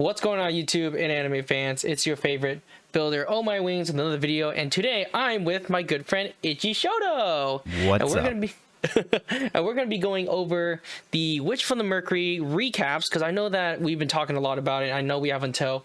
What's going on, YouTube and anime fans? It's your favorite builder, Ohmywingz, with another video, and today I'm with my good friend Ichi Shoto. What's up? And we're gonna be going over the Witch from the Mercury recaps, because I know that we've been talking a lot about it. I know we have until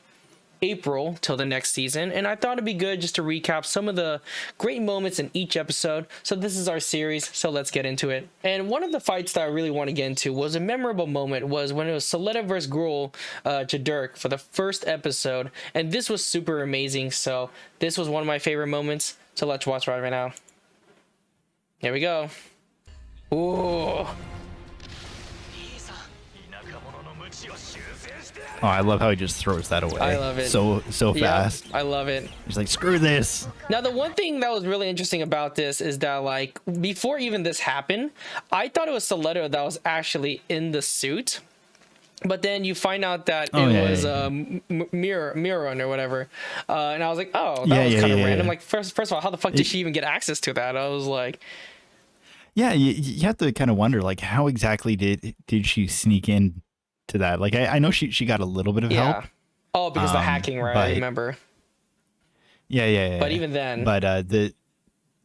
April till the next season, and I thought it'd be good just to recap some of the great moments in each episode. So this is our series, so let's get into it. And one of the fights that I really want to get into was a memorable moment, was when it was Soletta versus Gruul to Dirk for the first episode, and this was super amazing. So this was one of my favorite moments, so let's watch right now. Here we go. Ooh. Oh, I love how he just throws that away. I love it. So fast. I love it. He's like, screw this. Now, the one thing that was really interesting about this is that, like, before even this happened, I thought it was Soletta that was actually in the suit. But then you find out that it was Miron or whatever. And I was like, oh, that was kind of random. Like, first of all, how the fuck did she even get access to that? I was like... Yeah, you have to kind of wonder, like, how exactly did she sneak in to that? Like, I know she got a little bit of help. Oh, because the hacking, right? I remember. Yeah. But even then. But the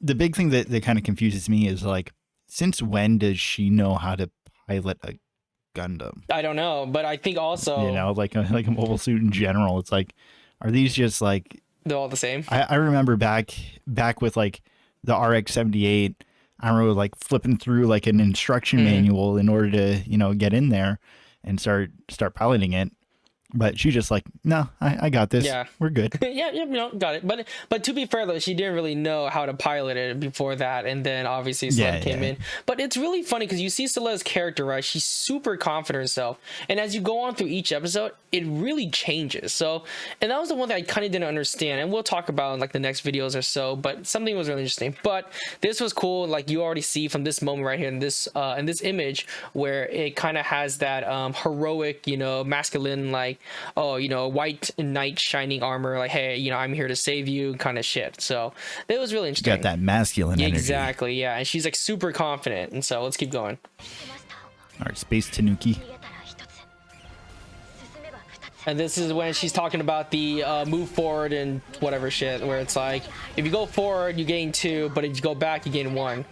big thing that kind of confuses me is, like, since when does she know how to pilot a Gundam? I don't know, but I think also... You know, like a mobile suit in general. It's like, are these just, like... They're all the same? I remember back with, like, the RX-78... I remember like flipping through like an instruction manual in order to, you know, get in there and start piloting it. But she just like, no, I got this. Yeah, we're good. yeah, no, got it. But to be fair though, she didn't really know how to pilot it before that, and then obviously Soletta came in. But it's really funny because you see Soletta's character, right? She's super confident in herself, and as you go on through each episode, it really changes. So, and that was the one that I kind of didn't understand, and we'll talk about in like the next videos or so. But something was really interesting. But this was cool. Like you already see from this moment right here in this image where it kind of has that heroic, you know, masculine, like, oh, you know, white knight shining armor, like, hey, you know, I'm here to save you kind of shit. So it was really interesting. Got that masculine energy. Exactly, yeah. And she's like super confident. And so let's keep going. All right, Space Tanuki. And this is when she's talking about the move forward and whatever shit, where it's like, if you go forward, you gain 2, but if you go back, you gain 1.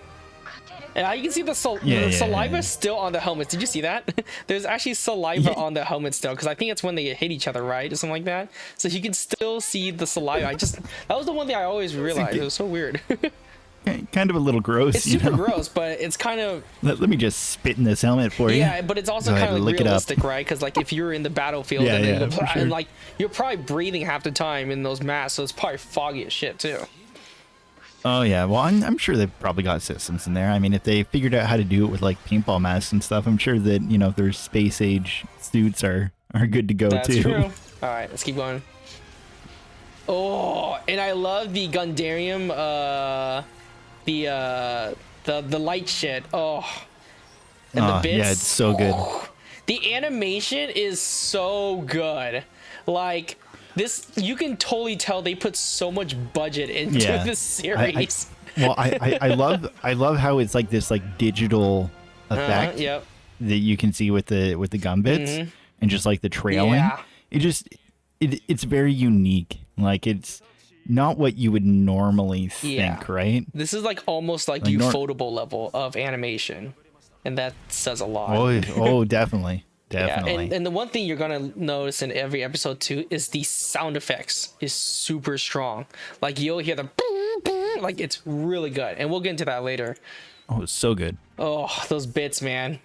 And you can see the saliva still on the helmets. Did you see that? There's actually saliva on the helmet still, because I think it's when they hit each other, right? Or something like that. So you can still see the saliva. That was the one thing I always realized. It was so weird. Kind of a little gross. It's super gross, but it's kind of... Let me just spit in this helmet for you. Yeah, but it's also kind of like realistic, right? Because like if you're in the battlefield and like you're probably breathing half the time in those masks, so it's probably foggy as shit too. Oh yeah, well I'm sure they've probably got systems in there. I mean, if they figured out how to do it with like paintball masks and stuff, I'm sure that, you know, their space age suits are good to go. That's too. True. All right, let's keep going. Oh, and I love the Gundarium, the light shit. Oh, and the bits. Yeah, it's so good. The animation is so good. Like, this, you can totally tell they put so much budget into this series. I love how it's like this like digital effect that you can see with the gun bits and just like the trailing. It's very unique. Like, it's not what you would normally think, right? This is like almost like ufotable level of animation, and that says a lot. Oh, definitely. Definitely. Yeah, and the one thing you're gonna notice in every episode too is the sound effects is super strong. Like you'll hear the like, it's really good, and we'll get into that later. Oh, it's so good. Oh, those bits, man.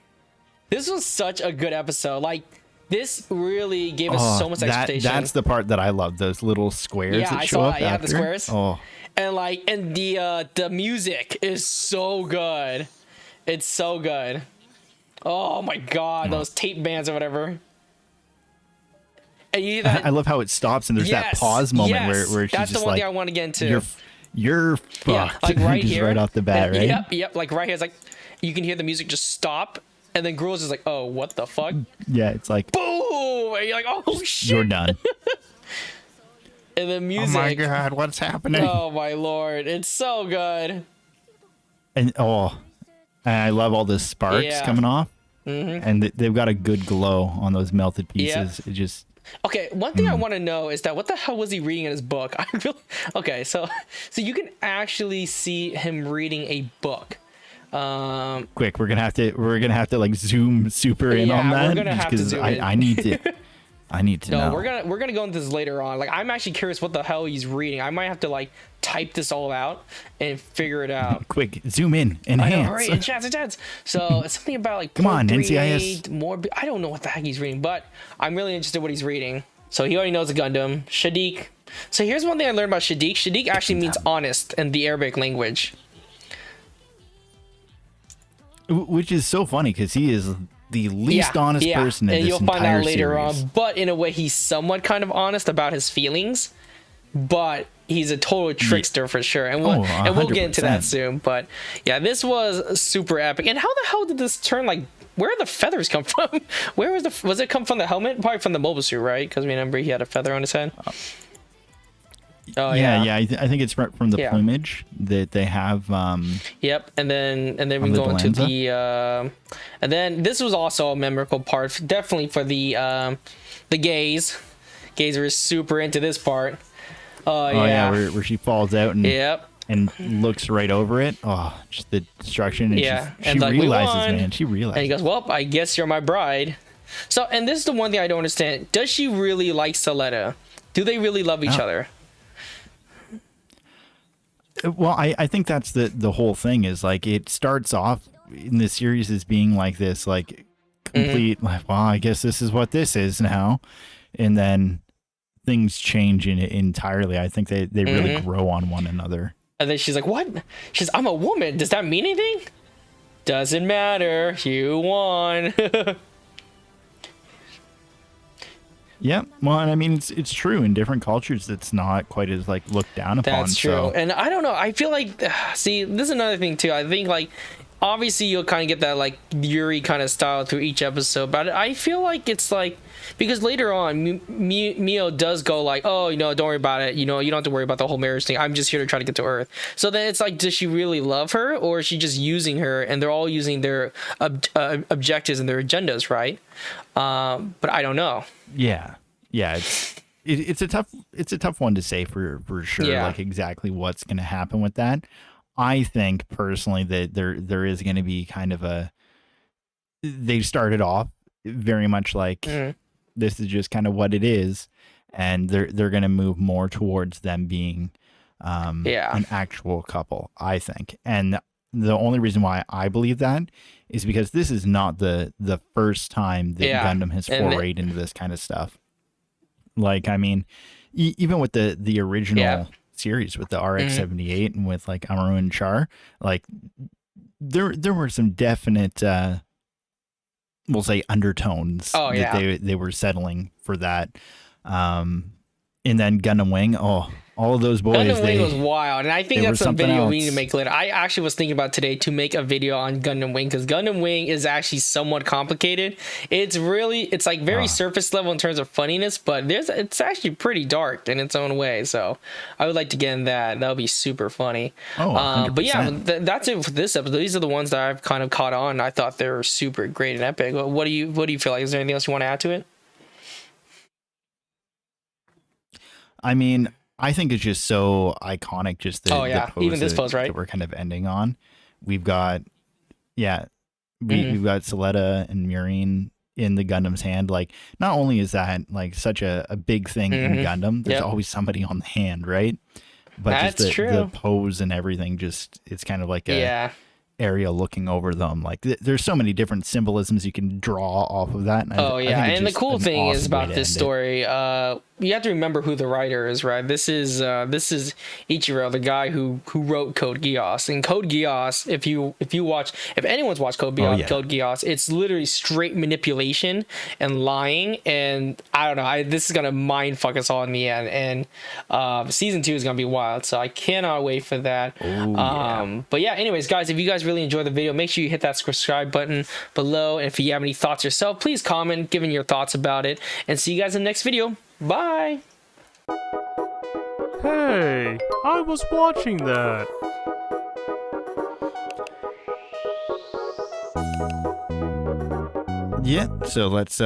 This was such a good episode. Like, this really gave us so much expectation. That's the part that I love. Those little squares that show up after. The squares. Oh, and like, and the music is so good. It's so good. Oh my god, those tape bands or whatever. And you hear that? I love how it stops and there's that pause moment where she's that's just the one like, thing I want to get into. You're fucked. Yeah, like right just here, right off the bat, right? Yep. Like right here, it's like you can hear the music just stop, and then Gruul's is like, oh, what the fuck? Yeah, it's like boom, and you're like, oh shit, you're done. And the music. Oh my god, what's happening? Oh my lord, it's so good. And I love all the sparks coming off. And they've got a good glow on those melted pieces. It just Okay, one thing I want to know is that what the hell was he reading in his book? Okay, so you can actually see him reading a book. Quick, we're gonna have to like zoom super in on that. We're gonna have to zoom in. I need to. I need to know. We're gonna go into this later on. Like, I'm actually curious what the hell he's reading. I might have to like type this all out and figure it out. Quick, zoom in, enhance. I know, hurry, enhance. So it's something about like come on, NCIS. More. I don't know what the heck he's reading, but I'm really interested in what he's reading. So he already knows a Gundam. Shadiq. So here's one thing I learned about Shadiq. Shadiq actually means honest in the Arabic language. Which is so funny because he is the least honest person in this entire series. And you'll find out later on. But in a way, he's somewhat kind of honest about his feelings. But he's a total trickster for sure. And we'll get into that soon. But yeah, this was super epic. And how the hell did this turn like... Where did the feathers come from? Was it come from the helmet? Probably from the mobile suit, right? Because remember he had a feather on his head. Oh yeah. I think it's from the plumage that they have. Yep, and then we go into the and then this was also a memorable part, definitely for the gays. Gays were super into this part. Where she falls out and yep. And looks right over it. Oh, just the destruction. And she like, realizes, man. She realizes. And he goes, "Well, I guess you're my bride." So, and this is the one thing I don't understand. Does she really like Suletta? Do they really love each other? Well, I think that's the whole thing is like it starts off in the series as being like this, like complete, like, well, I guess this is what this is now. And then things change in it entirely. I think they really grow on one another. And then she's like, what? She's, I'm a woman. Does that mean anything? Doesn't matter. You won. Yeah, well, and I mean, it's true in different cultures. It's not quite as like looked down upon. That's true. So. And I don't know. I feel like, see, this is another thing too. I think like, obviously you'll kind of get that like Yuri kind of style through each episode, but I feel like it's like, because later on Mio does go like, oh, you know, don't worry about it. You know, you don't have to worry about the whole marriage thing. I'm just here to try to get to Earth. So then it's like, does she really love her, or is she just using her? And they're all using their objectives and their agendas, right? But I don't know. Yeah. It's a tough one to say for sure. Yeah. Like exactly what's going to happen with that. I think personally that there is going to be kind of they started off very much like this is just kind of what it is, and they're going to move more towards them being an actual couple, I think. And the only reason why I believe that is because this is not the first time that Gundam has forayed into this kind of stuff. Like, I mean, even with the original series with the RX-78 and with like Amaru and Char, like there were some definite we'll say undertones that they were settling for that. And then Gundam Wing, all of those boys. Gundam Wing was wild, and I think that's a video we need to make later. I actually was thinking about today to make a video on Gundam Wing, because Gundam Wing is actually somewhat complicated. It's like very surface level in terms of funniness, but it's actually pretty dark in its own way. So I would like to get in that. That would be super funny. But yeah, that's it for this episode. These are the ones that I've kind of caught on. I thought they were super great and epic. What do you feel like? Is there anything else you want to add to it? I mean, I think it's just so iconic. Just the pose even this pose, right? That we're kind of ending on. We've got, we've got Suletta and Murine in the Gundam's hand. Like, not only is that like such a big thing in Gundam, there's always somebody on the hand, right? But that's just true. The pose and everything, just it's kind of like a area looking over them. Like there's so many different symbolisms you can draw off of that. And the cool thing is about this story, you have to remember who the writer is, right? This is Ichiro, the guy who wrote Code Geass. And Code Geass, if anyone's watched Code Geass, it's literally straight manipulation and lying, and I don't know, this is gonna mind fuck us all in the end. And season 2 is gonna be wild, so I cannot wait for that. But yeah, anyways, guys, if you guys really enjoyed the video, make sure you hit that subscribe button below, and if you have any thoughts yourself, please comment giving your thoughts about it, and see you guys in the next video. Bye! Hey, I was watching that. Yeah, so let's